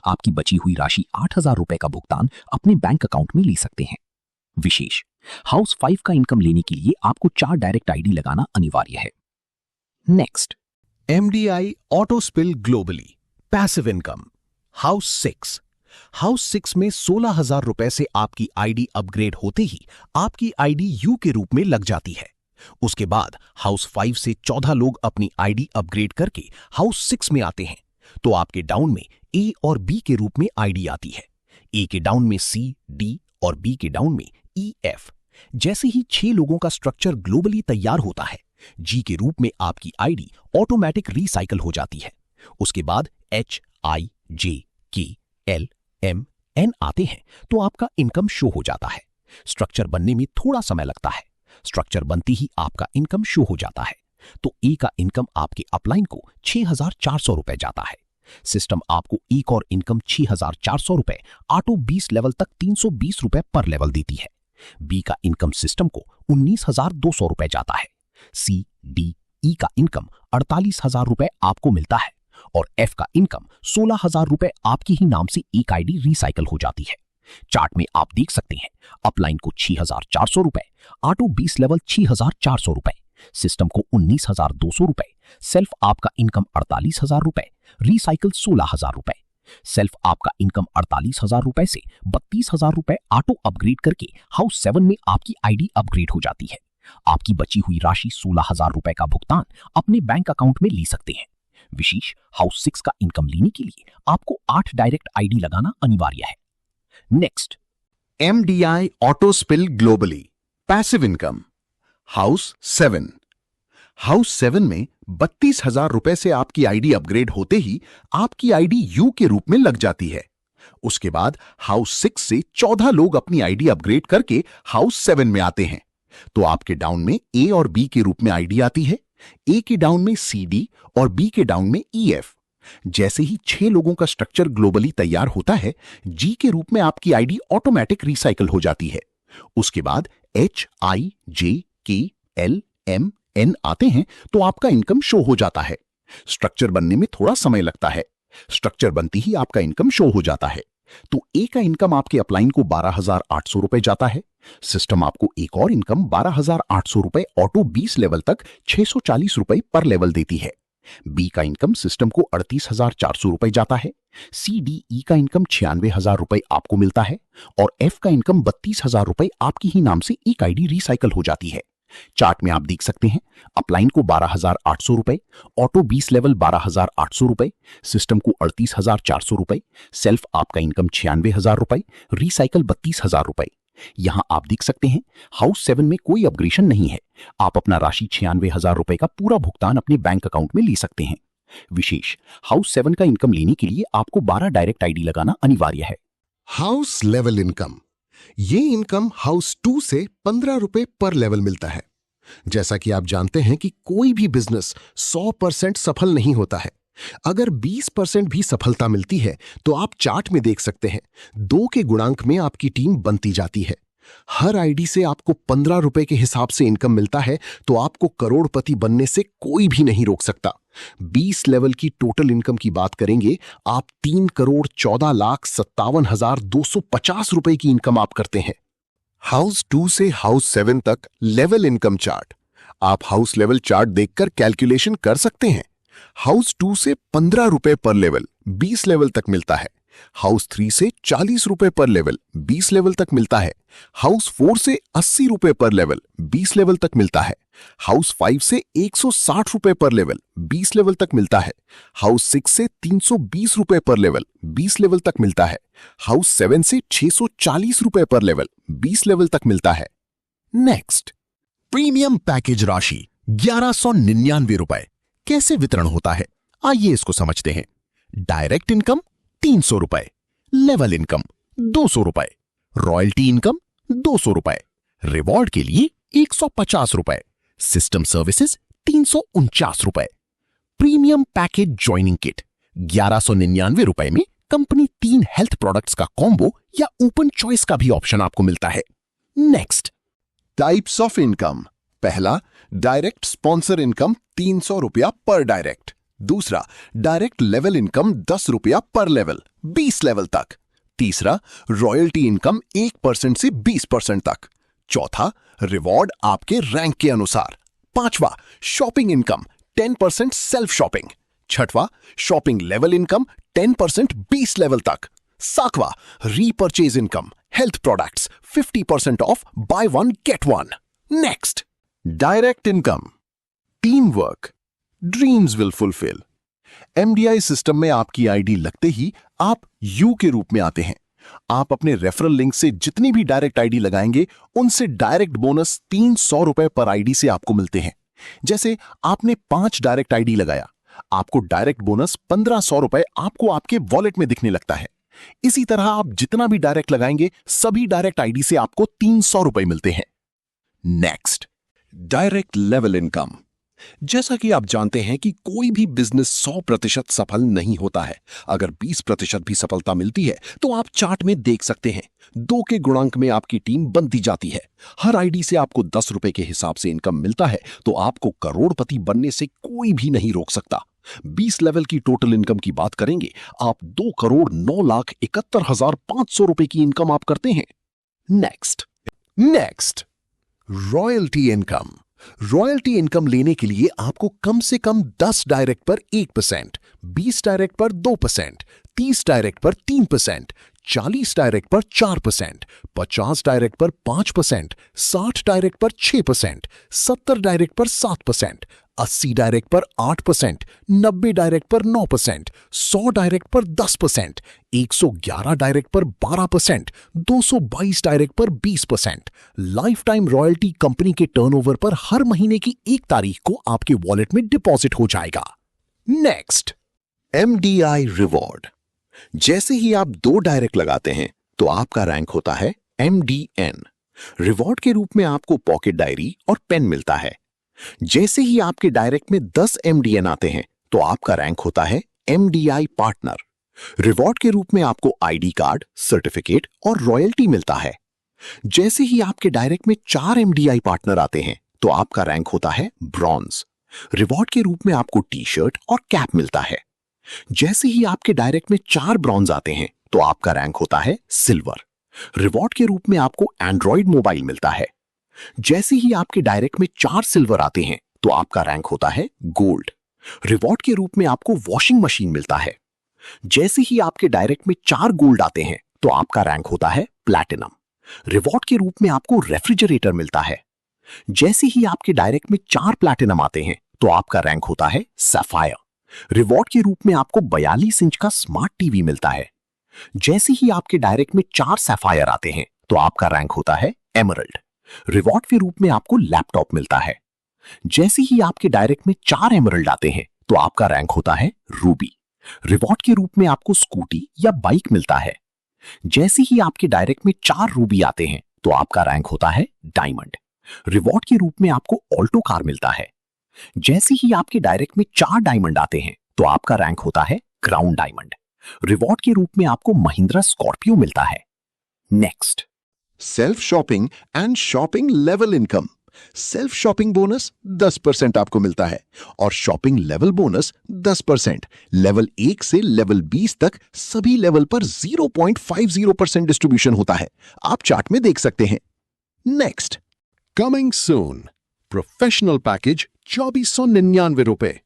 आपकी बची हुई राशि 8000 रुपए का भुगतान अपने बैंक अकाउंट में ले सकते हैं। विशेष, हाउस 5 का इनकम लेने के लिए आपको 4 डायरेक्ट आईडी लगाना अनिवार्य है। Next, MDI auto spill globally passive income. House 6 में 16000 रुपए से आपकी आईडी अपग्रेड होते ही आपकी आईडी यू के रूप में लग जाती है। उसके बाद हाउस 5 से 14 लोग अपनी आईडी अपग्रेड करके हाउस 6 में आते हैं, तो आपके डाउन में ए और बी के रूप में आईडी आती है। ए के डाउन में सी डी और बी के डाउन में ई एफ। जैसे ही 6 लोगों का स्ट्रक्चर ग्लोबली तैयार होता है, जी के रूप में आपकी आईडी ऑटोमेटिक रिसाइकिल हो जाती है। उसके बाद एच आई जे के एल एम एन आते हैं, तो आपका इनकम शो हो जाता है। स्ट्रक्चर बनने में थोड़ा समय लगता है। स्ट्रक्चर बनते ही आपका इनकम शो हो जाता है। तो ए का इनकम आपके अपलाइन को 6400 रुपए जाता है। सिस्टम आपको एक और इनकम 6400 रुपए ऑटो 20 लेवल तक 320 रुपए पर लेवल देती है। बी का इनकम सिस्टम को 19200 रुपए जाता है। सी डी ई का इनकम 48000 रुपए आपको मिलता है और एफ का इनकम 16000 रुपए आपके ही नाम से एक आईडी रिसाइकिल हो जाती है। चार्ट में आप देख सकते हैं अपलाइन को 6400 रुपए, ऑटो 20 लेवल 6400 रुपए, सिस्टम को 19200 रुपए, सेल्फ आपका इनकम 48000 रुपए, रिसाइकिल 16000 रुपए। सेल्फ आपका इनकम 48000 रुपए से 32000 रुपए ऑटो अपग्रेड करके हाउस 7 में आपकी आईडी अपग्रेड हो जाती है। आपकी बची हुई राशि 16000 रुपए का भुगतान अपने बैंक अकाउंट में ले सकते हैं। विशेष, हाउस 6 का इनकम लेने के लिए आपको 8 डायरेक्ट आईडी लगाना अनिवार्य है। Next, MDI auto spill globally passive income. House 7 में 32000 रुपए से आपकी आईडी अपग्रेड होते ही आपकी आईडी यू के रूप में लग जाती है। उसके बाद हाउस 6 से 14 लोग अपनी आईडी अपग्रेड करके हाउस 7 में आते हैं, तो आपके डाउन में ए और बी के रूप में आईडी आती है। ए के डाउन में सी डी और बी के डाउन में ई एफ। जैसे ही 6 लोगों का स्ट्रक्चर ग्लोबली तैयार होता है, जी के रूप में आपकी आईडी ऑटोमेटिक रिसाइकिल हो जाती है। उसके बाद एच आई जे के एल एम एन आते हैं, तो आपका इनकम शो हो जाता है। स्ट्रक्चर बनने में थोड़ा समय लगता है। स्ट्रक्चर बनती ही आपका इनकम शो हो जाता है। तो ए का इनकम आपके अपलाइन को 12,800 रुपए जाता है। सिस्टम आपको एक और इनकम 12,800 रुपए ऑटो 20 लेवल तक 640 रुपए पर लेवल देती है। बी का इनकम सिस्टम को 38,400 रुपए जाता है। सी डी ई का इनकम 96,000 रुपए आपको मिलता है और एफ का इनकम 32,000 रुपए आपकी ही नाम से एक आईडी रिसाइकल हो जाती है। चार्ट में आप देख सकते हैं अपलाइन को 12,800 रुपए, ऑटो 20 लेवल 12,800 रुपए, सिस्टम को 38,400 रुपए, सेल्फ आपका इनकम 96,000 रुपए, रिसाइकल 32,000 रुपए। यहां आप देख सकते हैं हाउस 7 में कोई अपग्रेशन नहीं है। आप अपना राशि 96,000 रुपए का पूरा भुगतान अपने बैंक अकाउंट में ले सकते हैं। विशेष, हाउस 7 का इनकम लेने के लिए आपको 12 डायरेक्ट आईडी लगाना अनिवार्य है। हाउस लेवल इनकम, ये इनकम हाउस 2 से 15 रुपए पर लेवल मिलता है। जैसा कि आप जानते हैं कि कोई भी बिजनेस 100% सफल नहीं होता है। अगर 20% भी सफलता मिलती है तो आप चार्ट में देख सकते हैं 2 के गुणांक में आपकी टीम बनती जाती है। हर आईडी से आपको 15 रुपए के हिसाब से इनकम मिलता है तो आपको करोड़पति बनने से कोई भी नहीं रोक सकता। 20 लेवल की टोटल इनकम की बात करेंगे, आप 3,14,57,250 रुपए की इनकम आप करते हैं। हाउस 2 से हाउस 7 तक लेवल इनकम चार्ट, आप हाउस लेवल चार्ट देखकर कैलकुलेशन कर सकते हैं। हाउस 2 से 15 रुपए पर लेवल 20 लेवल तक मिलता है। हाउस 3 से 40 रुपए पर लेवल 20 लेवल तक मिलता है। हाउस 4 से 80 रुपए पर लेवल 20 लेवल तक मिलता है। हाउस 5 से 160 रुपए पर लेवल 20 लेवल तक मिलता है। हाउस 6 से 320 रुपए पर लेवल 20 लेवल तक मिलता है। हाउस 7 से 640 रुपए पर लेवल 20 लेवल तक मिलता है। नेक्स्ट, प्रीमियम पैकेज राशि 1,199 रुपए कैसे वितरण होता है, आइए इसको समझते हैं। डायरेक्ट इनकम 300 रुपए, लेवल इनकम 200 रुपए, रॉयल्टी इनकम 200 रुपए, रिवॉर्ड के लिए 150 रुपए, सिस्टम सर्विसेज 349 रुपए। प्रीमियम पैकेज ज्वाइनिंग किट 1,199 रुपए में कंपनी 3 हेल्थ प्रोडक्ट्स का कॉम्बो या ओपन चॉइस का भी ऑप्शन आपको मिलता है। Next, types of income. पहला, डायरेक्ट स्पॉन्सर इनकम 300 रुपया पर डायरेक्ट। दूसरा, डायरेक्ट लेवल इनकम 10 रुपया पर लेवल 20 लेवल तक। तीसरा, रॉयल्टी इनकम 1% से 20% तक। चौथा, रिवॉर्ड आपके रैंक के अनुसार। पांचवा, शॉपिंग इनकम 10% सेल्फ शॉपिंग। छठवां, शॉपिंग लेवल इनकम 10% 20 लेवल तक। सातवां, repurchase income health products 50% off buy 1 get 1। Next, direct income, team work, dreams will fulfil. MDI system में आपकी आईडी लगते ही आप यू के रूप में आते हैं। आप अपने रेफरल लिंक से जितनी भी डायरेक्ट आईडी लगाएंगे उनसे डायरेक्ट बोनस 300 रुपए पर आईडी से आपको मिलते हैं। जैसे आपने 5 डायरेक्ट आईडी लगाया, आपको डायरेक्ट बोनस 1,500 रुपए आपको आपके वॉलेट में दिखने लगता है। इसी तरह आप जितना भी डायरेक्ट लगाएंगे सभी डायरेक्ट आईडी से आपको 300 रुपए मिलते हैं। Next, direct level income. जैसा कि आप जानते हैं कि कोई भी बिजनेस 100% सफल नहीं होता है। अगर 20% भी सफलता मिलती है तो आप चार्ट में देख सकते हैं 2 के गुणांक में आपकी टीम बनती जाती है। हर आईडी से आपको 10 रुपए के हिसाब से इनकम मिलता है तो आपको करोड़पति बनने से कोई भी नहीं रोक सकता। 20 लेवल की टोटल इनकम की बात करेंगे, आप 2,09,71,500 रुपए की इनकम आप करते हैं। Next, royalty income. Royalty income लेने के लिए आपको कम से कम 10 डायरेक्ट पर 1%, 20 डायरेक्ट पर 2%, 30 डायरेक्ट पर 3%, 40 डायरेक्ट पर 4%, 50 डायरेक्ट पर 5%, 60 डायरेक्ट पर 6%, 70 डायरेक्ट पर 7%, 80 डायरेक्ट पर 8%, 90 डायरेक्ट पर 9%, 100 डायरेक्ट पर 10%, 111 डायरेक्ट पर 12%, 222 डायरेक्ट पर 20%। लाइफ टाइम रॉयल्टी कंपनी के टर्नओवर पर हर महीने की 1 तारीख को आपके वॉलेट में डिपॉजिट हो जाएगा। Next, MDI reward. जैसे ही आप 2 डायरेक्ट लगाते हैं तो आपका रैंक होता है MDN। रिवॉर्ड के रूप में आपको पॉकेट डायरी और पेन मिलता है। जैसे ही आपके डायरेक्ट में 10 MDN आते हैं तो आपका रैंक होता है MDI पार्टनर। रिवॉर्ड के रूप में आपको ID कार्ड, सर्टिफिकेट और रॉयल्टी मिलता है। जैसे ही आपके डायरेक्ट में 4 MDI पार्टनर आते हैं तो आपका रैंक होता है ब्रॉन्ज। रिवॉर्ड के रूप में आपको टी शर्ट और कैप मिलता है। जैसे ही आपके डायरेक्ट में 4 ब्रॉन्ज आते हैं तो आपका रैंक होता है सिल्वर। रिवॉर्ड के रूप में आपको एंड्रॉइड मोबाइल मिलता है। जैसे ही आपके डायरेक्ट में 4 सिल्वर आते हैं तो आपका रैंक होता है गोल्ड। रिवॉर्ड के रूप में आपको वॉशिंग मशीन मिलता है। जैसे ही आपके डायरेक्ट में 4 गोल्ड आते हैं तो आपका रैंक होता है प्लैटिनम। रिवॉर्ड के रूप में आपको रेफ्रिजरेटर मिलता है। जैसे ही आपके डायरेक्ट में 4 प्लैटिनम आते हैं तो आपका रैंक होता है सैफायर। रिवॉर्ड के रूप में आपको 42 इंच का स्मार्ट टीवी मिलता है। जैसे ही आपके डायरेक्ट में 4 सैफायर आते हैं तो आपका रैंक होता है एमरल्ड। रिवॉर्ड के रूप में आपको लैपटॉप मिलता है। जैसे ही आपके डायरेक्ट में 4 एमरल्ड आते हैं तो आपका रैंक होता है रूबी। रिवॉर्ड के रूप में आपको स्कूटी या बाइक मिलता है। जैसे ही आपके डायरेक्ट में 4 रूबी आते हैं तो आपका रैंक होता है डायमंड। रिवॉर्ड के रूप में आपको ऑल्टो कार मिलता है। जैसे ही आपके डायरेक्ट में 4 डायमंड आते हैं तो आपका रैंक होता है क्राउन डायमंड। रिवॉर्ड के रूप में आपको महिंद्रा स्कॉर्पियो मिलता है। Next, self shopping and shopping level income. Self shopping bonus 10% आपको मिलता है और शॉपिंग लेवल बोनस 10%। लेवल 1 से लेवल 20 तक सभी लेवल पर 0.50% डिस्ट्रीब्यूशन होता है। आप चार्ट में देख सकते हैं। Next, coming soon, professional package 2499 रुपए।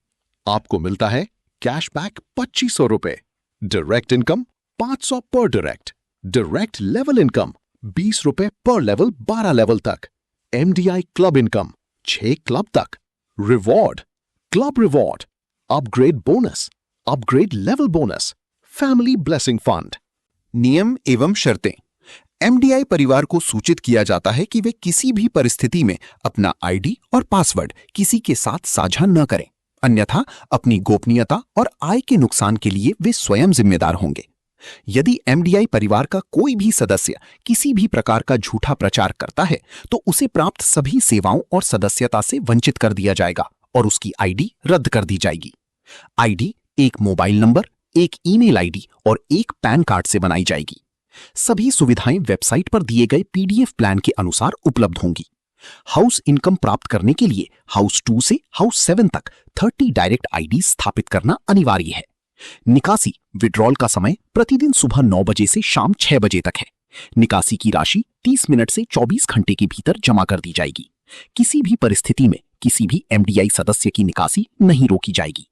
आपको मिलता है कैशबैक 2500 रुपए। डायरेक्ट इनकम 500 पर डायरेक्ट। डायरेक्ट लेवल इनकम 20 रुपए पर लेवल 12 लेवल तक। MDI क्लब इनकम 6 क्लब तक। Reward, club reward, upgrade bonus, upgrade level bonus, family blessing fund. नियम एवं शर्तें। MDI परिवार को सूचित किया जाता है कि वे किसी भी परिस्थिति में अपना ID और पासवर्ड किसी के साथ साझा न करें, अन्यथा अपनी गोपनीयता और आय के नुकसान के लिए वे स्वयं जिम्मेदार होंगे। यदि MDI परिवार का कोई भी सदस्य किसी भी प्रकार का झूठा प्रचार करता है तो उसे प्राप्त सभी सेवाओं और सदस्यता से वंचित कर दिया जाएगा और उसकी ID रद्द कर दी जाएगी। ID एक मोबाइल नंबर, एक ईमेल ID और एक पैन कार्ड से बनाई जाएगी। सभी सुविधाएं वेबसाइट पर दिए गए PDF प्लान के अनुसार उपलब्ध होंगी। हाउस इनकम प्राप्त करने के लिए हाउस 2 से हाउस 7 तक 30 डायरेक्ट ID स्थापित करना अनिवार्य है। निकासी विड्रॉल का समय प्रतिदिन सुबह 9 बजे से शाम 6 बजे तक है। निकासी की राशि 30 मिनट से 24 घंटे के भीतर जमा कर दी जाएगी। किसी भी परिस्थिति में किसी भी MDI सदस्य की निकासी नहीं रोकी जाएगी।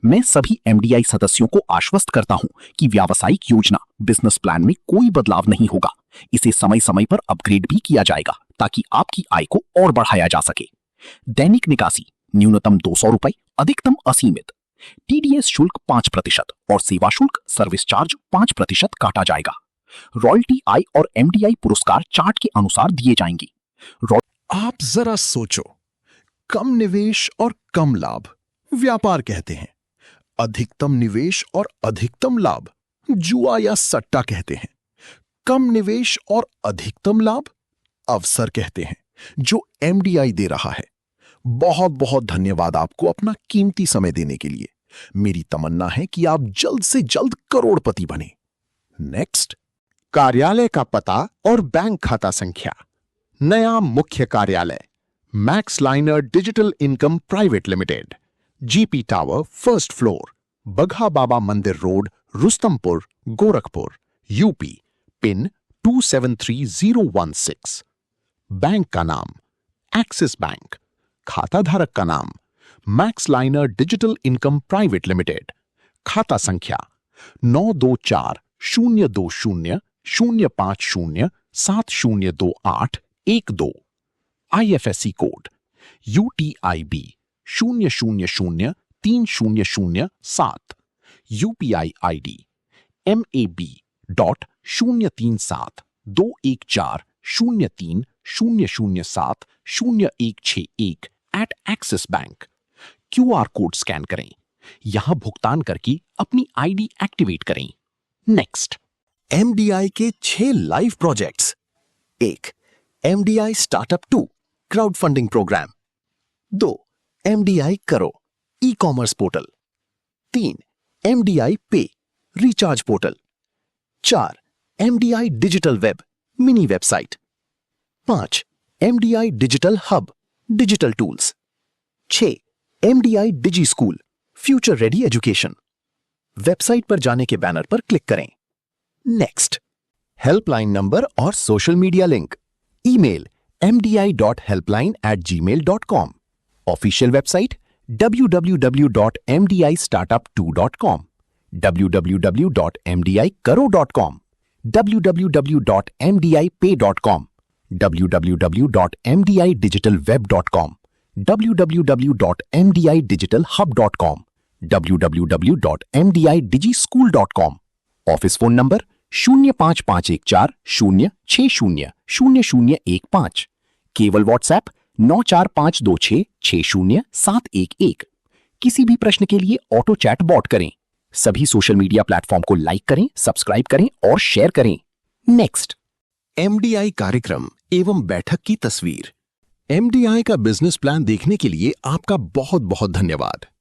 मैं सभी MDI सदस्यों को आश्वस्त करता हूं कि व्यावसायिक योजना बिजनेस प्लान में कोई बदलाव नहीं होगा। इसे समय समय पर अपग्रेड भी किया जाएगा ताकि आपकी आय को और बढ़ाया जा सके। दैनिक निकासी न्यूनतम 200 रुपए, अधिकतम असीमित। TDS शुल्क 5% और सेवा शुल्क सर्विस चार्ज 5% काटा जाएगा। रॉयल्टी आय और MDI पुरस्कार चार्ट के अनुसार दिए जाएंगे। आप जरा सोचो, कम निवेश और कम लाभ व्यापार कहते हैं। अधिकतम निवेश और अधिकतम लाभ जुआ या सट्टा कहते हैं। कम निवेश और अधिकतम लाभ अवसर कहते हैं जो MDI दे रहा है। बहुत बहुत धन्यवाद आपको अपना कीमती समय देने के लिए। मेरी तमन्ना है कि आप जल्द से जल्द करोड़पति बने। नेक्स्ट, कार्यालय का पता और बैंक खाता संख्या। नया मुख्य कार्यालय max liner digital income private limited, GP tower, first floor, बघा बाबा मंदिर road, Rustampur, Gorakhpur, UP, pin 273016। Bank का नाम एक्सिस बैंक। खाता धारक का नाम max liner digital income private limited. खाता संख्या 9202050702812। IFSC code UTIB 00030007। UPI ID MAB.030314030070161 @Axis Bank। QR code scan करें। यहां भुगतान करके अपनी ID एक्टिवेट करें। नेक्स्ट, MDI के 6 live projects. 1. MDI startup 2 crowd funding program. 2. MDI करो e commerce portal. 3. MDI pay recharge portal. 4. MDI digital web mini website. 5. MDI digital hub digital tools. 6. MDI digi school, future ready education. Website पर जाने के banner पर click करें। Next, helpline number और social media link. Email mdi.helpline@gmail.com। Official website www.mdistartup2.com, www.mdikaro.com, www.mdipay.com, www.mdidigitalweb.com, www.mdidigitalhub.com, www.mdidigischool.com। Office phone number 05514 केवल WhatsApp 94526600711। किसी भी प्रश्न के लिए ऑटो चैट बॉट करें। सभी सोशल मीडिया प्लेटफॉर्म को लाइक करें, सब्सक्राइब करें और शेयर करें। नेक्स्ट, MDI कार्यक्रम एवं बैठक की तस्वीर। MDI का बिजनेस प्लान देखने के लिए आपका बहुत बहुत धन्यवाद।